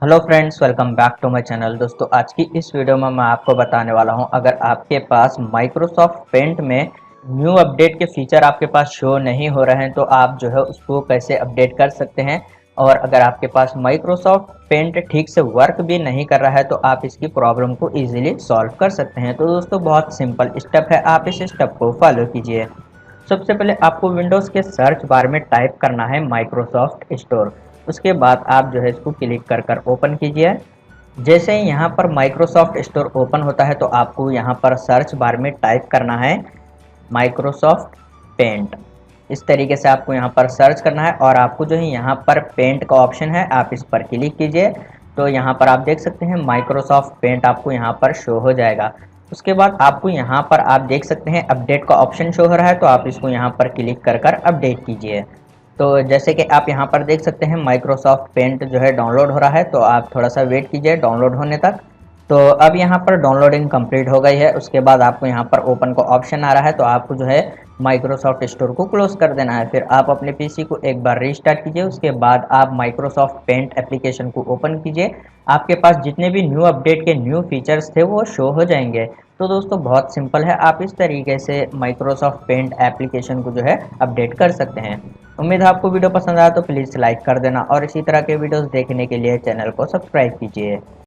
Hello friends, welcome back to my channel. दोस्तों, आज की इस वीडियो में मैं आपको बताने वाला हूं, अगर आपके पास माइक्रोसॉफ्ट पेंट में न्यू अपडेट के फीचर आपके पास शो नहीं हो रहे हैं तो आप जो है उसको कैसे अपडेट कर सकते हैं। और अगर आपके पास माइक्रोसॉफ्ट पेंट ठीक से वर्क भी नहीं कर रहा है तो आप इसकी प्रॉब्लम को इजीली सॉल्व कर सकते हैं। तो दोस्तों, बहुत सिंपल स्टेप है, आप इस स्टेप को फॉलो कीजिए। सबसे पहले आपको विंडोज़ के सर्च बार में टाइप करना है माइक्रोसॉफ्ट स्टोर। उसके बाद आप जो है इसको क्लिक कर ओपन कीजिए। जैसे ही यहाँ पर माइक्रोसॉफ्ट स्टोर ओपन होता है तो आपको यहाँ पर सर्च बार में टाइप करना है माइक्रोसॉफ्ट पेंट। इस तरीके से आपको यहाँ पर सर्च करना है और आपको जो है यहाँ पर पेंट का ऑप्शन है, आप इस पर क्लिक कीजिए। तो यहाँ पर आप देख सकते हैं माइक्रोसॉफ्ट पेंट आपको यहाँ पर शो हो जाएगा। उसके बाद आपको यहाँ पर आप देख सकते हैं अपडेट का ऑप्शन शो हो रहा है, तो आप इसको यहाँ पर क्लिक कर अपडेट कीजिए। तो जैसे कि आप यहाँ पर देख सकते हैं माइक्रोसॉफ्ट पेंट जो है डाउनलोड हो रहा है, तो आप थोड़ा सा वेट कीजिए डाउनलोड होने तक। तो अब यहाँ पर डाउनलोडिंग कंप्लीट हो गई है। उसके बाद आपको यहाँ पर ओपन का ऑप्शन आ रहा है, तो आपको जो है माइक्रोसॉफ्ट स्टोर को क्लोज कर देना है। फिर आप अपने पीसी को एक बार रीस्टार्ट कीजिए। उसके बाद आप माइक्रोसॉफ्ट पेंट एप्लीकेशन को ओपन कीजिए। आपके पास जितने भी न्यू अपडेट के न्यू फीचर्स थे वो शो हो जाएंगे। तो दोस्तों, बहुत सिंपल है, आप इस तरीके से माइक्रोसॉफ्ट पेंट एप्लीकेशन को जो है अपडेट कर सकते हैं। उम्मीद है आपको वीडियो पसंद आया तो प्लीज़ लाइक कर देना और इसी तरह के वीडियोस देखने के लिए चैनल को सब्सक्राइब कीजिए।